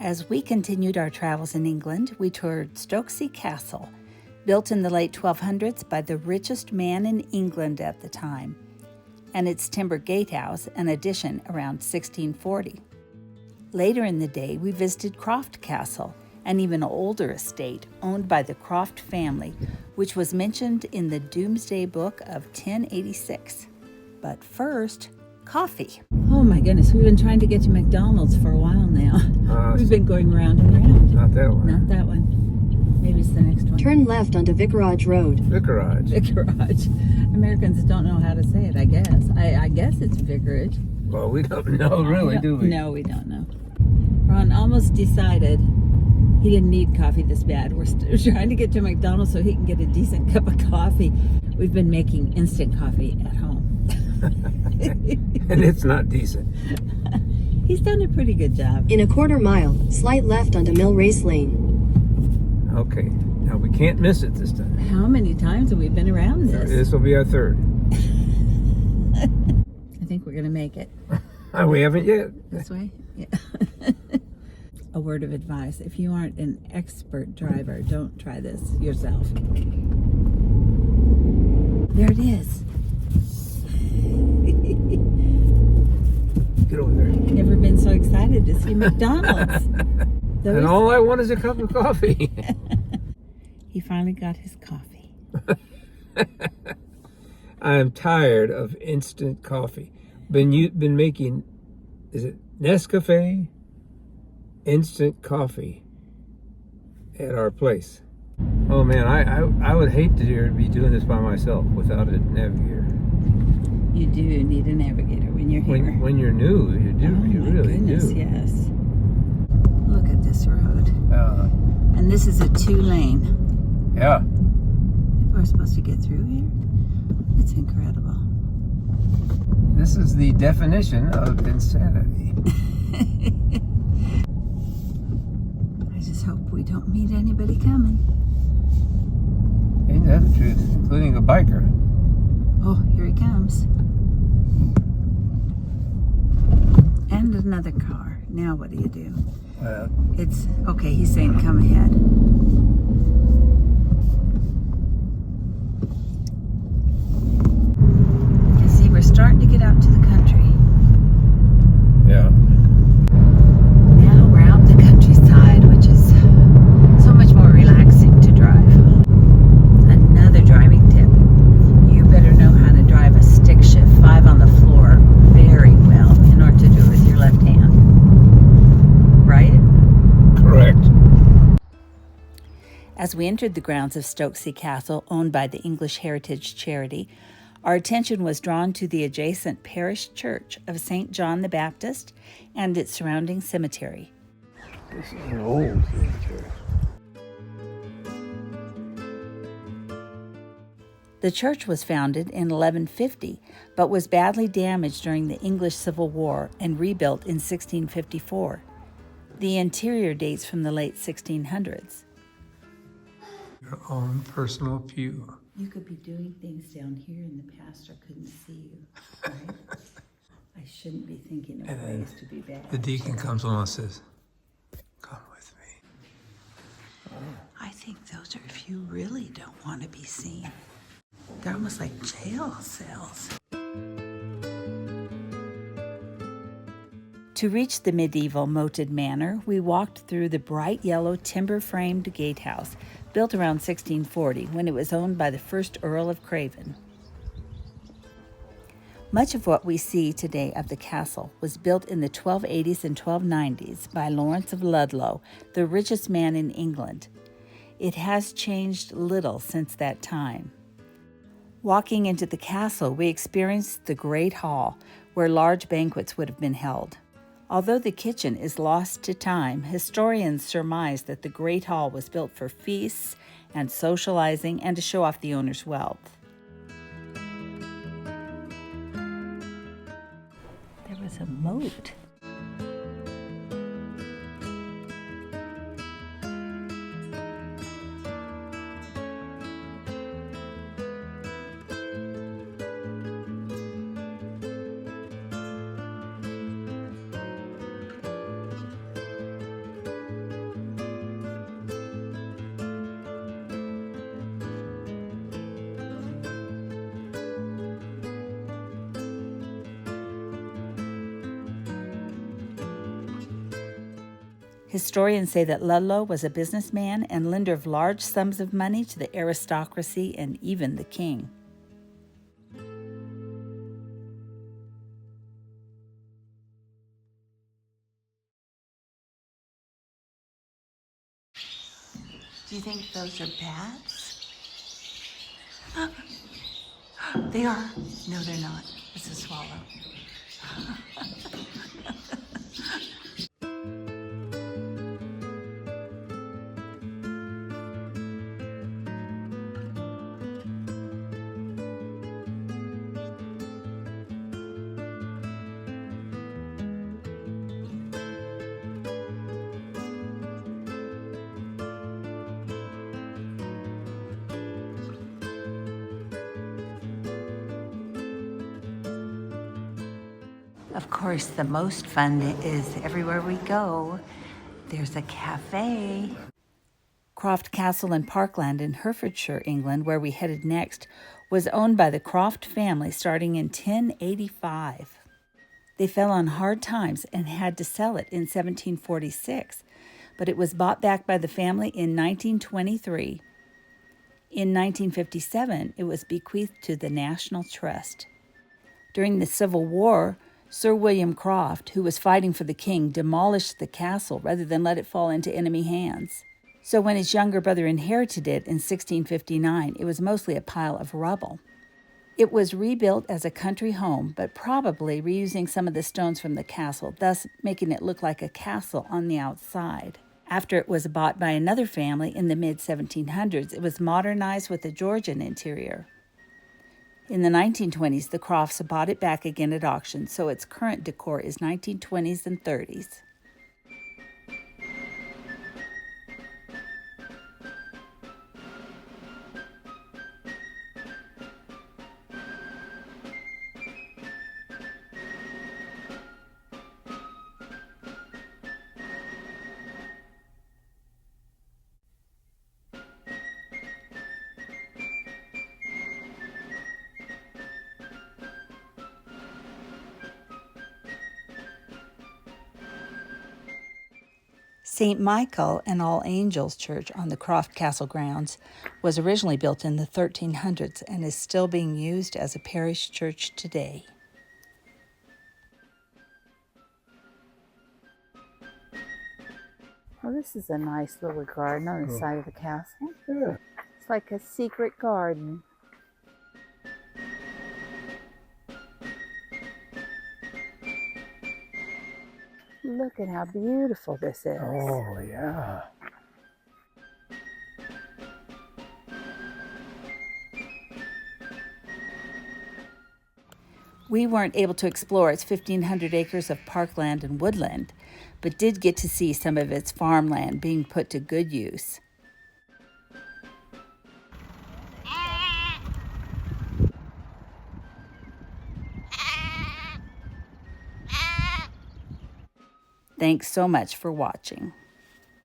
As we continued our travels in England, we toured Stokesay Castle, built in the late 1200s by the richest man in England at the time, and its timber gatehouse an addition around 1640. Later in the day, we visited Croft Castle, an even older estate owned by the Croft family, which was mentioned in the Domesday Book of 1086. But first, coffee. Oh my goodness, we've been trying to get to McDonald's for a while now. We've been going round and round. Not that one. Not that one. Maybe it's the next one. Turn left onto Vicarage Road. Vicarage. Vicarage. Americans don't know how to say it, I guess. I guess it's vicarage. Well, we don't know really, do we? No, we don't know. Ron almost decided he didn't need coffee this bad. We're trying to get to McDonald's so he can get a decent cup of coffee. We've been making instant coffee at home. And it's not decent. He's done a pretty good job. In a quarter mile, slight left onto Mill Race Lane. Okay, now we can't miss it this time. How many times have we been around this? This will be our third. I think we're going to make it. We haven't yet. This way? Yeah. A word of advice. If you aren't an expert driver, don't try this yourself. There it is. Get over there. Never been so excited to see McDonald's. And all I want is a cup of coffee. He finally got his coffee. I am tired of instant coffee. Been making, is it Nescafe? Instant coffee at our place. Oh man, I would hate to be doing this by myself without a navigator. You do need a navigator when you're here. When you're new, you do. Oh, You my really goodness, do. Yes. Look at this road. Uh, And this is a 2-lane. yeah. People are supposed to get through here. It's incredible. This is the definition of insanity. I just hope we don't meet anybody coming. Ain't that the truth? Including a biker. Oh, here he comes. And another car. Now what do you do? It's okay, he's saying come ahead. You see, we're starting to get out to the country. Yeah. Now we're out in the countryside, which is so much more relaxing to drive. Another driving tip. You better know how to drive a stick shift 5 on the floor very well in order to do it with your left hand. Right? Correct. As we entered the grounds of Stokesay Castle, owned by the English Heritage Charity, our attention was drawn to the adjacent parish church of St. John the Baptist and its surrounding cemetery. This is an old cemetery. The church was founded in 1150, but was badly damaged during the English Civil War and rebuilt in 1654. The interior dates from the late 1600s. Your own personal pew. You could be doing things down here and the pastor couldn't see you, right? I shouldn't be thinking of ways to be bad. The deacon comes along and says, "Come with me." I think those are if you really don't want to be seen. They're almost like jail cells. To reach the medieval moated manor, we walked through the bright yellow timber-framed gatehouse, built around 1640 when it was owned by the first Earl of Craven. Much of what we see today of the castle was built in the 1280s and 1290s by Lawrence of Ludlow, the richest man in England. It has changed little since that time. Walking into the castle, we experienced the Great Hall, where large banquets would have been held. Although the kitchen is lost to time, historians surmise that the Great Hall was built for feasts and socializing and to show off the owner's wealth. There was a moat. Historians say that Ludlow was a businessman and lender of large sums of money to the aristocracy and even the king. Do you think those are bats? They are. No, they're not. It's a swallow. Of course, the most fun is everywhere we go, there's a cafe. Croft Castle in Parkland in Herefordshire, England, where we headed next, was owned by the Croft family starting in 1085. They fell on hard times and had to sell it in 1746, but it was bought back by the family in 1923. In 1957, it was bequeathed to the National Trust. During the Civil War, Sir William Croft, who was fighting for the king, demolished the castle rather than let it fall into enemy hands. So when his younger brother inherited it in 1659, it was mostly a pile of rubble. It was rebuilt as a country home, but probably reusing some of the stones from the castle, thus making it look like a castle on the outside. After it was bought by another family in the mid-1700s, it was modernized with a Georgian interior. In the 1920s, the Crofts bought it back again at auction, so its current decor is 1920s and 30s. St. Michael and All Angels Church on the Croft Castle grounds was originally built in the 1300s and is still being used as a parish church today. Well, this is a nice little garden on the side of the castle. Yeah. It's like a secret garden. Look at how beautiful this is. Oh, yeah. We weren't able to explore its 1,500 acres of parkland and woodland, but did get to see some of its farmland being put to good use. Thanks so much for watching.